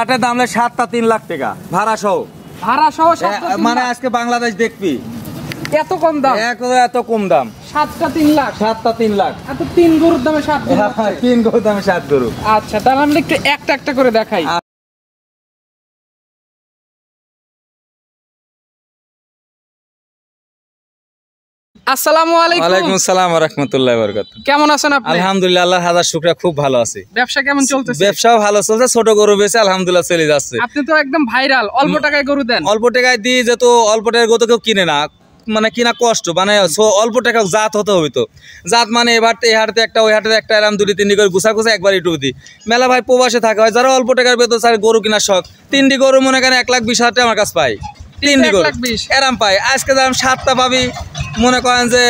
এটার দাম 7.3 লাখ টাকা ভাড়া সহ। মানে আজকে বাংলাদেশ দেখবি এত কম দাম, এত কম দাম। 7.3 লাখ, 7.3 লাখ। এত 3 গরুর দামে 7 গরু। 3 গরুর দামে 7 গরু। আচ্ছা, তাহলে আমরা একটু একটা একটা করে দেখাই। আসসালামু আলাইকুম। ওয়ালাইকুম আসসালাম ওয়া রাহমাতুল্লাহি ওয়া বারাকাতুহু। কেমন আছেন আপনি? আলহামদুলিল্লাহ, আল্লাহর হাজার শুকরিয়া, খুব ভালো আছি। ব্যবসা কেমন চলতেছে? ব্যবসাও ভালো চলছে, ছোট গরু বেচে আলহামদুলিল্লাহ চলে যাচ্ছে। আপনি তো একদম ভাইরাল, অল্প টাকায় গরু দেন। অল্প টাকায় দিই, যেহেতু অল্প টাকার গরু কেউ কিনে না, মানে কিনা কষ্ট, মানে অল্প টাকা জাত হতে হবে। তো জাত মানে এবার এই হাটতে একটা, ওই হাটে একটা, এরকম 2-3 করে গুছা গুছা একবার একটু দিই। মেলা ভাই প্রবাসে থাকা হয়, যারা অল্প টাকার বেতন স্যার গরু কেনার শখ, 3টি গরু মনে করেন 1,20,000 টাকা আমার কাছে পাই। 3টি গরু এরাম পাই। আজকে দাম 7টা পাবি, মনে করেন যে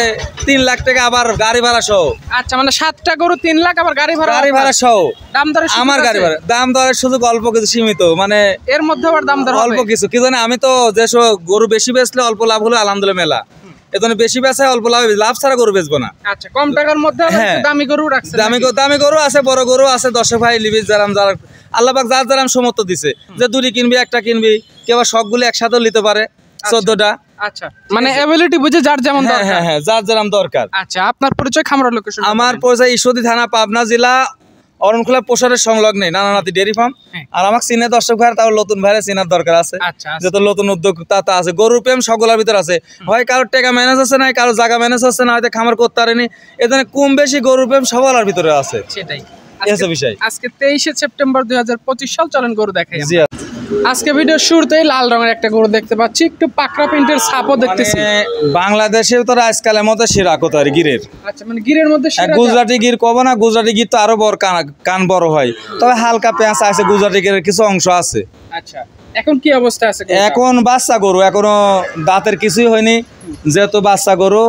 3 লাখ টাকা, আবার গাড়ি ভাড়া সহ। আচ্ছা, মানে 7টা গরু 3 লাখ, আবার গাড়ি ভাড়া সহ। দাম দরে আমার গাড়ি ভাড়া, দাম দরের সুযোগ অল্প কিছু সীমিত, মানে এর মধ্যে আবার দাম দর অল্প কিছু। কি জানে, আমি তো যে গরু বেশি বেচলে অল্প লাভ হলো আলহামদুলিল্লাহ মেলা, এজন্য বেশি বেচায় অল্প লাভ, লাভ ছাড়া গরু বেচবো না। আচ্ছা, কম টাকার মধ্যে দামি গরু রাখছে। দামি গরু আছে, বড় গরু আছে। দর্শক ভাই লিবি, যারা আল্লাহ পাক যার যারা সমর্থ দিছে, যে 2টি কিনবি, একটা কিনবি, কেউ সবগুলো একসাথেও নিতে পারে, 14টা। আচ্ছা, মানে এবিলিটি বুঝে যার যেমন দরকার। হ্যাঁ হ্যাঁ, যার যেরকম দরকার। আচ্ছা, আপনার পরিচয়, খামার লোকেশন? আমার পরিচয় ঈশ্বরদী থানা, পাবনা জেলা, অরণখোলা পোশারের সংলগ্নে নানানাতি ডেয়ারি ফার্ম। আর আমাকে চিনে দর্শক ভাই, তাও নতুন ভাইরা চিনার দরকার আছে, যেহেতু নতুন উদ্যোক্তা আছে। গরুর প্রেম সকলের ভিতরে আছে, হয় কারোর টাকা ম্যানেজ হচ্ছে না, কারোর জায়গা ম্যানেজ হচ্ছে না, হয়তো খামার করতে পারেনি, এখানে কম বেশি গরুর প্রেম সবার ভিতরে আছে। সেটাই বিষয়। আজকে 23 সেপ্টেম্বর 2025 সাল, চলেন গরু দেখাই। আজকে ভিডিও শুরুতেই লাল রঙের একটা গরু দেখতে পাচ্ছি, একটু পাকড়া প্রিন্টের ছাপও দেখতেছি। বাংলাদেশে তো আজকালের মধ্যে সেরা কোথায় গিরের। আচ্ছা, মানে গিরের মধ্যে গুজরাটি গির কব না, গুজরাটি গির তো আরো বড়, কান বড় হয়, তবে হালকা পেঁচ আছে, গুজরাটি গিরের কিছু অংশ আছে। আচ্ছা, এখন কি অবস্থা আছে? এখন বাচ্চা গরু, এখনো দাঁতের কিছুই হয়নি, যেহেতু বাচ্চা গরু,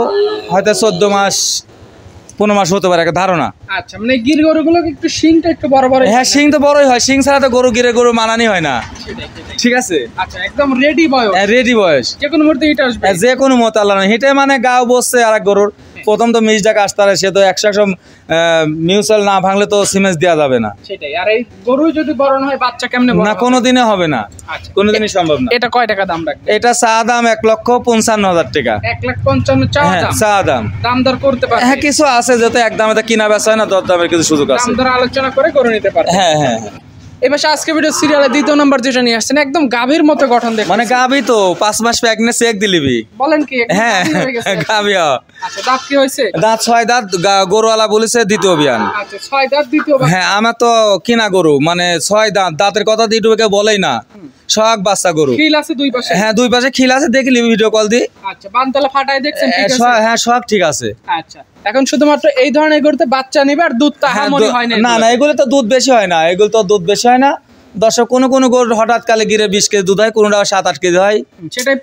হয়তো 14 মাস 15 মাস হতে পারে একটা ধারণা। আচ্ছা, মানে গির গরুগুলো একটু শিংটা একটু বড় বড়। হ্যাঁ, শিং তো বড়ই হয়, শিং ছাড়া তো গরু গিরের গরু মানানি হয় না। ঠিক আছে। আচ্ছা, একদম রেডি বয়স। রেডি বয়স, যে কোনো মুহূর্তে হিট আসবে, যে কোনো মত আল্লাহ হিটে, মানে গাও বসছে। আর এক গরুর প্রথম তো মিস ডাক আসতে পারে, সে তো 100 মিউচুয়াল না ভাঙলে তো সিমেন্স দেওয়া যাবে না। সেটাই। আর এই গরু যদি বড় না হয়, বাচ্চা কেমনে বড়? না, কোনোদিনই হবে না, কোনোদিনই সম্ভব না। এটা কয় টাকা দাম রাখবে? এটা চা দাম 1,55,000 টাকা। 1,55,000 চা দাম। দাম দর করতে পারে? হ্যাঁ, কিছু আছে, যেহেতু একদমে কিনা বেচা হয় না, দর দামের কিছু সুযোগ আছে, দাম দর আলোচনা করে করে নিতে পারে। হ্যাঁ হ্যাঁ। এবার আজকে ভিডিও সিরিয়ালের 2য় নম্বর যেটা নিয়ে আসছেন, একদম গাভীর মতো গঠন দেখতে। মানে গাভী তো 5 মাস প্রেগন্যান্সি চেক দিলিবি। বলেন কি? হ্যাঁ, গাভী। আচ্ছা, দাঁত কি হয়েছে? দাঁত 6 দাঁত, গরুওয়ালা বলেছে দ্বিতীয় অভিযান। আচ্ছা, 6 দাঁত দ্বিতীয়। হ্যাঁ, আমার তো কিনা গরু, মানে 6 দাঁত, দাঁতের কথা দিয়ে কেউ বলেই না, সব বাচ্চা গরু। খিল আছে 2 পাশে? হ্যাঁ, 2 পাশে খিল আছে, দেখলি ভিডিও কল দি। আচ্ছা, বানতলা ফাটায় দেখছেন? ঠিক আছে। হ্যাঁ, সব ঠিক আছে। আচ্ছা, এখন শুধুমাত্র এই ধরনের গরুতে বাচ্চা নিবে, আর দুধ তো হামনি হয় না। না না, এগুলো তো দুধ বেশি হয় না, এগুলো তো দুধ বেশি হয় না। দর্শক, কোনো গরু হঠাৎ কালে গিরে 20 কেজি দুধ হয়, কোনোটা 7-8 কেজি হয়, সেটাই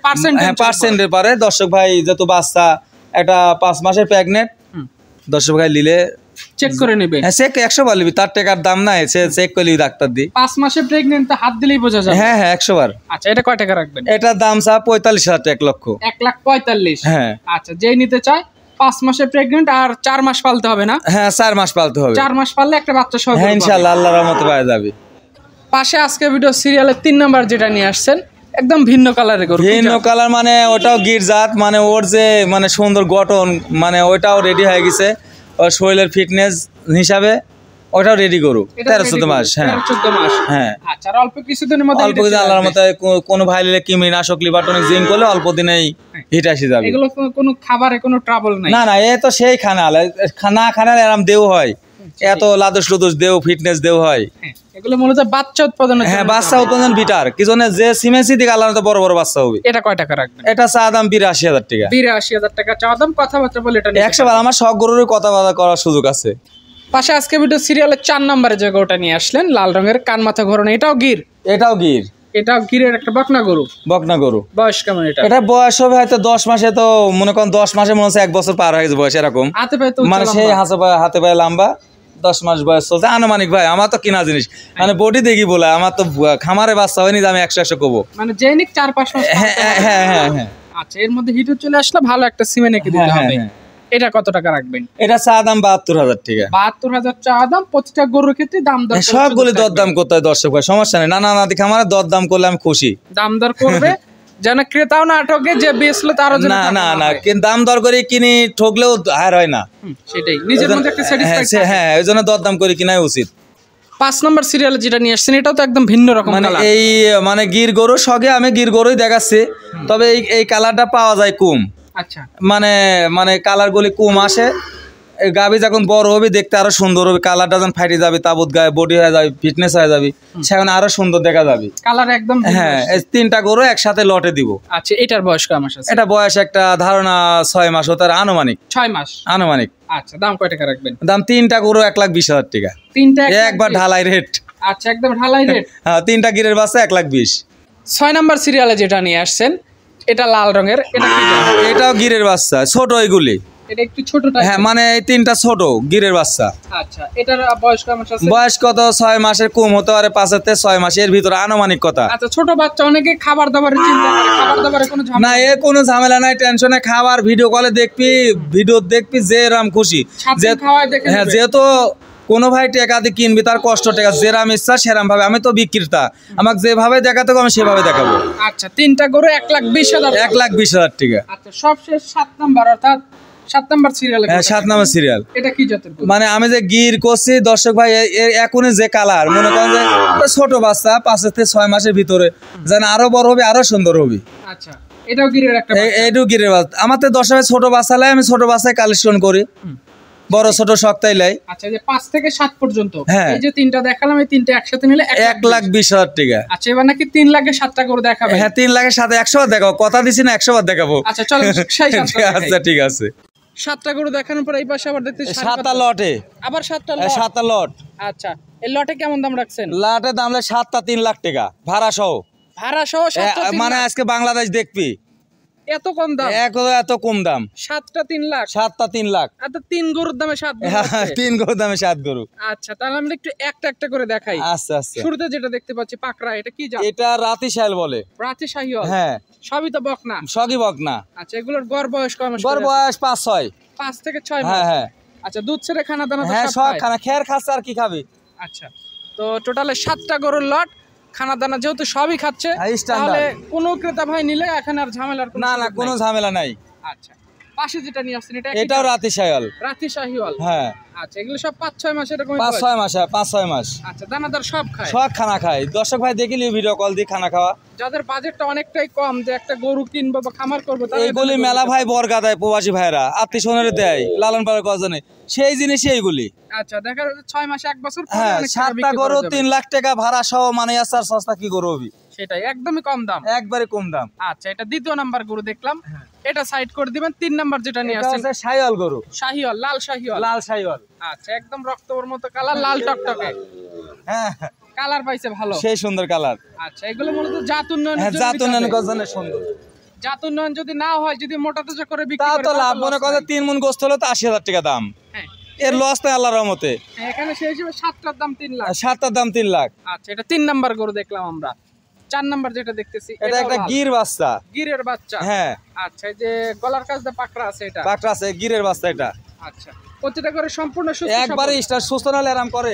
পার্সেন্টের পারে। দর্শক ভাই, যত বাচ্চা একটা 5 মাসের প্রেগনেন্ট, দর্শক ভাই নিলে চেক করে নেবে। হ্যাঁ, চেক 100 বার নিবি, তার টাকার দাম নাই, সে চেক করে নিবি ডাক্তার দি। 5 মাসের প্রেগনেন্ট তো হাত দিলেই বোঝা যাবে। হ্যাঁ হ্যাঁ, 100 বার। আচ্ছা, এটা কয় টাকা রাখবেন? এটার দাম 45,000 টাকা, 1 লক্ষ। 1,45,000। হ্যাঁ। আচ্ছা, যেই নিতে চায় 5 মাসের প্রেগনেন্ট, আর 4 মাস পালতে হবে না? হ্যাঁ, 4 মাস পালতে হবে। 4 মাস পাললে একটা বাচ্চা সহ। হ্যাঁ, ইনশাআল্লাহ আল্লাহর রহমতে পাওয়া যাবে। পাশে আজকে ভিডিও সিরিয়ালের 3 নাম্বার যেটা নিয়ে আসছেন, একদম ভিন্ন কালারের গরু। ভিন্ন কালার মানে ওটাও গির জাত, মানে ওর যে মানে সুন্দর গঠন, মানে ওটাও রেডি হয়ে গেছে, ওর শরীরের ফিটনেস হিসাবে ওটাও রেডি গরু। 13-14 মাস। হ্যাঁ, 13-14 মাস। হ্যাঁ। আচ্ছা, আর অল্প কিছুদিনের মধ্যে? অল্প কিছু আল্লাহর মতে, কোনো ভাই নিলে কৃমিনাশক, লিভারটনিক, জিঙ্ক করলে অল্প দিনেই হিট আসে যাবে। এগুলো কোনো খাবারে কোনো ট্রাবল নাই? না না, এ তো সেই খানা না খানা এরম দেও হয়, এত লাদুস লুদুস দেও, ফিটনেস দেও হয়। এগুলো মূলত বাচ্চা উৎপাদনের। হ্যাঁ, বাচ্চা উৎপাদন বিটার, কি জন্য যে সিমেন্সি দিকে আল্লাহর মতে বড় বড় বাচ্চা হবে। এটা কয় টাকা রাখবেন? এটা চা দাম 82,000 টাকা। 82,000 টাকা চা দাম। কথাবার্তা বলে এটা 100 বার আমার সব গরুরই কথাবার্তা করার সুযোগ আছে। পাশে আজকে ভিডিও সিরিয়ালের 4 নম্বরে যে গরুটা নিয়ে আসলেন, লাল রঙের, কান মাথা ঘোরানো, এটাও গির? এটাও গির। এটাও গিরের একটা বকনা গরু। বকনা গরু। বয়স কেমন এটা? এটা বয়স হবে হয়তো 10 মাসে, তো মনে করেন 10 মাসে মনে হচ্ছে 1 বছর পার হয়ে গেছে বয়স, এরকম। হাতে পায়ে তো মানে সেই হাতে পায়ে লম্বা, 10 মাস বয়স চলছে আনুমানিক। ভাই, আমার তো কিনা জিনিস, মানে বডি দেখি বলে, আমার তো খামারে বাচ্চা হয়নি, আমি 100 কব, মানে জৈনিক 4-5 মাস। হ্যাঁ হ্যাঁ হ্যাঁ। আচ্ছা, এর মধ্যে হিটও চলে আসলে ভালো একটা সিমেন্ট এঁকে দিতে হবে। এটা কত টাকা রাখবেন? এটা চা দাম ৭২,০০০ টাকা। ৭২,০০০ চা দাম। প্রতিটা গরুর ক্ষেত্রে দাম দর সবগুলি দরদাম করতে হয় দর্শক ভাই, সমস্যা নেই। নানা নাদি খামারে দরদাম করলে আমি খুশি। দাম দর করবে যেন ক্রেতাও না ঠকে, যে বেচলো তারও যেন না না না, কিন্তু দাম দর করে কিনি, ঠকলেও হার হয় না। সেটাই নিজের মধ্যে একটা স্যাটিসফ্যাকশন। হ্যাঁ, ওই জন্য দরদাম করে কিনাই উচিত। 5 নম্বর সিরিয়ালে যেটা নিয়ে আসছেন এটাও তো একদম ভিন্ন রকম মানে কালার। এই মানে গির গরু সঙ্গে আমি গির গরুই দেখাচ্ছি, তবে এই কালারটা পাওয়া যায় কম। আচ্ছা, মানে কালারগুলি কম আসে। গাভী যখন বড় হবে দেখতে আরো সুন্দর হবে, কালারটা যখন ফাইটে যাবে, তাবুত গায়ে বডি হয়ে যাবে, ফিটনেস হয়ে যাবে, সেখানে আরো সুন্দর দেখা যাবে। কালার একদম। হ্যাঁ, এই 3টা গরু একসাথে লটে দিব। আচ্ছা, এটার বয়স কেমন আছে? এটা বয়স একটা ধারণা 6 মাস, ও তার আনুমানিক 6 মাস আনুমানিক। আচ্ছা, দাম কয় টাকা রাখবেন? দাম 3টা গরু 1,20,000 টাকা। 3টা একবার ঢালাই রেট। আচ্ছা, একদম ঢালাই রেট। হ্যাঁ, 3টা গিরের বাচ্চা 1,20,000। 6 নম্বর সিরিয়ালে যেটা নিয়ে আসছেন এটা লাল রঙের, এটা কি জাত? এটাও গিরের বাচ্চা, ছোট এগুলি। এটা একটু ছোট টাইপের। হ্যাঁ, মানে এই 3টা ছোট গিরের বাচ্চা। আচ্ছা, এটার বয়স কেমন আছে? বয়স কত? 6 মাসের কম হতে পারে, 5 থেকে 6 মাসের ভিতরে আনুমানিক কথা। আচ্ছা, ছোট বাচ্চা অনেকে খাবার দাবারের চিন্তা করে, খাবার দাবারে কোনো ঝামেলা না, কোনো ঝামেলা নাই, টেনশনে খাবার ভিডিও কলে ভিডিও দেখবি যেরাম খুশি। হ্যাঁ, যেহেতু কোনো ভাই টাকা দিয়ে কিনবি, তার কষ্ট টাকা, যেরাম ইচ্ছা সেরাম ভাবে। আমি তো বিক্রেতা, আমাকে যেভাবে দেখাতে হবে আমি সেভাবে দেখাবো। আচ্ছা, 3টা গরু 1,20,000। 1,20,000 টাকা। আচ্ছা, সবশেষ 7 নাম্বার, অর্থাৎ 7 নাম্বার সিরিয়ালে। হ্যাঁ, 7 নম্বর সিরিয়াল। এটা কি জাতের গরু? মানে আমি যে গির করছি দর্শক ভাই, এখনই যে কালার, মনে করেন যে ছোট বাচ্চা 5 থেকে 6 মাসের ভিতরে যেন আরো বড় হবে, আরো সুন্দর হবে। আচ্ছা, এটাও গিরের একটা বাচ্চা। এইটু গিরের বাচ্চা। আমার তো দর্শক ভাই ছোট বাচ্চা লাই, আমি ছোট বাচ্চায় কালেকশন করি, বড় ছোট সপ্তাহে লাই। আচ্ছা, যে 5 থেকে 7 পর্যন্ত। হ্যাঁ। এই যে 3টা দেখালাম, এই 3টা একসাথে নিলে 1,20,000 টাকা। আচ্ছা, এবার নাকি 3 লাখে 7টা গরু দেখাবে? হ্যাঁ, 3 লাখের সাথে 100 বার দেখাবো, কথা দিছি না, 100 বার দেখাবো। আচ্ছা, চলো সেই 7টা। আচ্ছা, ঠিক আছে। 7টা গরু দেখানোর পর এই পাশে আবার দেখতে 7টা লটে, আবার 7টা লট। 7টা লট। আচ্ছা, এই লটে কেমন দাম রাখছেন? লটের দাম 7টা 3 লাখ টাকা ভাড়া সহ। ভাড়া সহ 7টা 3 মানে লাখ? আজকে বাংলাদেশ দেখবি এত কম দাম? এত কম দাম। 7টা 3 লাখ? 7টা 3 লাখ। আচ্ছা, 3 গরুর দামে 7 গরু আছে? 3 গরু দামে 7 গরু। আচ্ছা, তাহলে আমরা একটু একটা একটা করে দেখাই। আচ্ছা আচ্ছা। শুরুতে যেটা দেখতে পাচ্ছি পাকড়া, এটা কি জাত? এটা রাতি শাইল বলে। রাতি শাহিওয়াল? হ্যাঁ, সবই তো বকনা। সগি বকনা। আচ্ছা, এগুলোর গড় বয়স কয় মাস? গড় বয়স 5-6। 5 থেকে 6 মাস? হ্যাঁ হ্যাঁ। আচ্ছা, দুধ ছেড়ে খানা দানা তো হ্যাঁ, সব সব খায়? খানা খের খাচ্ছে, আর কি খাবি। আচ্ছা, তো টোটালে 7টা গরুর লট, খানা দানা যেহেতু সবই খাচ্ছে, হ্যাঁ, standard। তাহলে কোনো ক্রেতা ভাই নিলে এখন আর ঝামেলার না না, সুযোগ কোনো নাই। ঝামেলা নাই। আচ্ছা, পাশে যেটা নিয়ে আসছেন এটা এটাও রাতি শাইল। রাতি শাহিওয়াল? হ্যাঁ। আচ্ছা, এগুলো সব 5-6 মাস এরকম? 5-6 মাস। 5-6 মাস। আচ্ছা, দানাদার সব খায়? সব খানা খায়। দর্শক ভাই দেখিলি ভিডিও কল দিয়ে খানা খাওয়া। যাদের বাজেটটা অনেকটাই কম, যে একটা গরু কিনবো বা খামার করবো, তারা এইগুলি মেলা ভাই বর্গা দেয়, প্রবাসী ভাইরা আত্মীয় স্বজনের দেয়, লালন পালন করার জন্য, সেই জিনিসই এইগুলি। আচ্ছা, দেখা যাচ্ছে 6 মাস 1 বছর পরে হ্যাঁ, অনেক টাকা 7টা বিক্রি গরু করা যাবে। 3 লাখ টাকা ভাড়া সহ, মানে আর সস্তা কি গরু হবি? সেটাই, একদমই কম দাম, একবারে কম দাম। আচ্ছা, এটা দ্বিতীয় নাম্বার গরু দেখলাম, এটা সাইড করে দিবেন। 3 নাম্বার যেটা নিয়ে এটা আসছেন হচ্ছে শাইওয়াল গরু, শাহিওয়াল, লাল শাহিওয়াল? লাল শাইওয়াল। আচ্ছা, একদম রক্তর মতো কালার, লাল টকটকে হ্যাঁ, কালার পাইছে ভালো। সেই সুন্দর কালার। আচ্ছা, এগুলো মূলত জাত উন্নয়ন। হ্যাঁ, জাত উন্নয়ন গজনের সুন্দর। জাত উন্নয়ন যদি না হয়, যদি মোটা তাজা করে বিক্রি তাও করে, তো তাহলে লাভ। মনে loss করে নাই। 3 মণ গোস্ত হলো তো 80,000 টাকা দাম। হ্যাঁ, এর লস নাই আল্লাহর রহমতে। এখানে সেই হিসেবে 7টার দাম 3 লাখ। 7টার দাম 3 লাখ। আচ্ছা, এটা 3 নাম্বার গরু দেখলাম আমরা। 4 নাম্বার যেটা দেখতেছি এটা একটা গির বাচ্চা। গিরের বাচ্চা? হ্যাঁ। আচ্ছা, এই যে গলার কাছে পাকড়া আছে, এটা পাকড়া আছে, গিরের বাচ্চা এটা। আচ্ছা, প্রতিটা করে সম্পূর্ণ সুস্থ একবারে সবল? স্টার, সুস্থ নালে আরাম করে।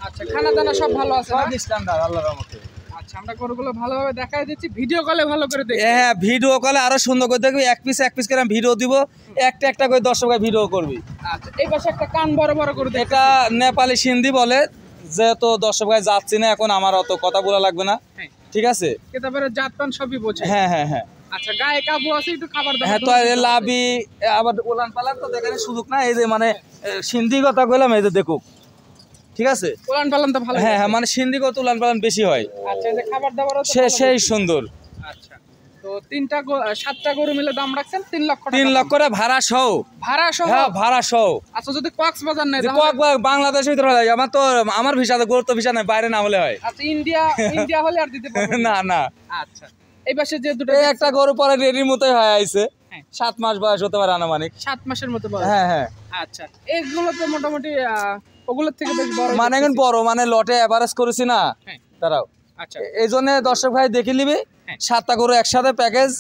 আচ্ছা, খানা দানা সব ভালো আছে না? সব স্ট্যান্ডার্ড আল্লাহর রহমতে। আচ্ছা, আমরা গরুগুলো ভালোভাবে দেখাই দিচ্ছি, ভিডিও কলে ভালো করে দেখি। হ্যাঁ, ভিডিও কলে আরো সুন্দর করে দেখবি, এক পিস করে আমি ভিডিও দিব, একটা একটা করে দর্শক ভিডিও করবি। আচ্ছা, এই পাশে একটা কান বড় বড় করে দেখি। এটা নেপালি সিন্ধি বলে, যেহেতু দর্শক ভাই যাচ্ছি না এখন, আমার অত কথা বলা লাগবে না, হ্যাঁ, ঠিক আছে। কেতাবের জাত পান সবই বোঝে। হ্যাঁ হ্যাঁ হ্যাঁ। আচ্ছা, গায়ে কাবু আছে, একটু খাবার দাও। হ্যাঁ, তো লাভি আবার উলান পালান তো দেখার সুযোগ না, এই যে মানে সিন্ধি কথা কইলাম, এই যে দেখুক, ঠিক আছে। উলান পালান তো ভালো? হ্যাঁ হ্যাঁ, মানে সিন্ধি কথা উলান পালান বেশি হয়। আচ্ছা, এই যে খাবার দাবারও তো সেই সুন্দর। আচ্ছা, তো 7টা গরু মিলে দাম রাখছেন 3 লক্ষ টাকা। 3 লক্ষ করে ভাড়া সহ। ভাড়া সহ? হ্যাঁ, ভাড়া সহ। আচ্ছা, যদি কক্সবাজার নেয় বাংলাদেশের ভিতরে হয়, আমার ভিসাতে গুরুত্ব ভিসা নাই, বাইরে না হলে হয়। আচ্ছা, ইন্ডিয়া হলে আর দিতে পারবেন না না। আচ্ছা, এই পাশে যে দুটো এই একটা গরু পরে রেডির মতোই হয় আইছে, হ্যাঁ। 7 মাস বয়স হতে পারে আনুমানিক। 7 মাসের মতো বয়স? হ্যাঁ হ্যাঁ। আচ্ছা, এগুলো তো মোটামুটি ওগুলোর থেকে বেশ বড়। মানে এখন বড়, মানে লটে এভারেজ করেছি না, হ্যাঁ। তারাও। আচ্ছা, এই জন্য দর্শক ভাই দেখে নিবি, হ্যাঁ। 7টা গরু একসাথে প্যাকেজ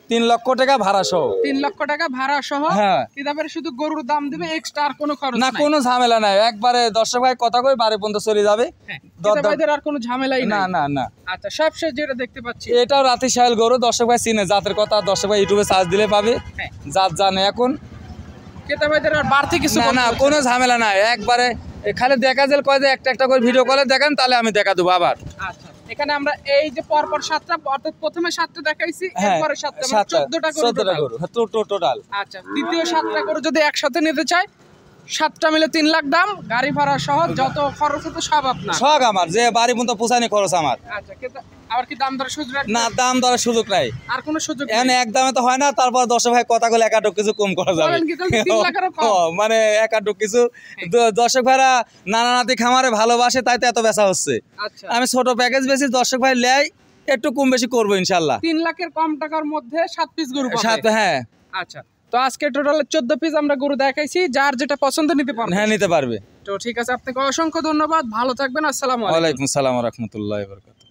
3 লক্ষ টাকা ভাড়া সহ। 3 লক্ষ টাকা ভাড়া সহ। হ্যাঁ, কিতাবের শুধু গরুর দাম দিবে, এক্সট্রা আর কোনো খরচ না, নাই? কোনো ঝামেলা নাই, একবারে দর্শক ভাই কথা কই বাড়ি পর্যন্ত চলে যাবে। হ্যাঁ, কিতাবাইদের আর কোনো ঝামেলাই না নাই? না না। আচ্ছা, সবশেষ যেটা দেখতে পাচ্ছি এটাও রাতি সাহেল গরু, দর্শক ভাই চিনে, জাতের কথা দর্শক ভাই ইউটিউবে সার্চ দিলে পাবে, হ্যাঁ, জাত জানে এখন। কিতাবাইদের আর বাড়তি কিছু না বলতে না, হচ্ছে কোনো ঝামেলা নাই, একবারে খালি দেখা যাল কয় যে একটা করে ভিডিও কলে দেখান, তাহলে আমি দেখা দেবো আবার। আচ্ছা, এখানে আমরা এই যে পরপর 7টা, অর্থাৎ প্রথমে 7টা দেখাইছি, হ্যাঁ, এরপরে 7টা, মানে 7টা 14টা করে 14টা total। গরু টোটাল। আচ্ছা, দ্বিতীয় 7টা করে যদি একসাথে নিতে চাই, 7টা মিলে 3 লাখ দাম, গাড়ি ভাড়া সহ যত খরচ হতো সব আপনার। শখ আমার, যে বাড়ি পর্যন্ত পোষানি খরচ আমার। আচ্ছা, আবার কি দাম দরের সুযোগ রাখবেন? না, দাম দরের সুযোগ নাই, আর কোনো সুযোগ নেই? এখানে এক দামে তো হয় না, তারপর দর্শক ভাই কথা বলে একাটক কিছু কম করা যাবে। বলেন কি, তাহলে 3 লাখেরও কম? মানে একাটক কিছু দর্শক ভাইরা নানা নাতি খামারে ভালোবাসে, তাই তো এত বেচা হচ্ছে। আচ্ছা, আমি ছোট প্যাকেজ বেশি, দর্শক ভাই লেয় একটু কম বেশি করবো ইনশাল্লাহ। 3 লাখের কম টাকার মধ্যে 7 পিস গরু পাবে। 7, হ্যাঁ। আচ্ছা, তো আজকে টোটাল 14 পিস আমরা গরু দেখাইছি, যার যেটা পছন্দ নিতে পারবেন। হ্যাঁ, নিতে পারবে। তো ঠিক আছে, আপনাকে অসংখ্য ধন্যবাদ, ভালো থাকবেন, আসসালামু আলাইকুম। ওয়ালাইকুম আসসালাম ওয়া রাহমাতুল্লাহি ওয়া বারাকাতুহু।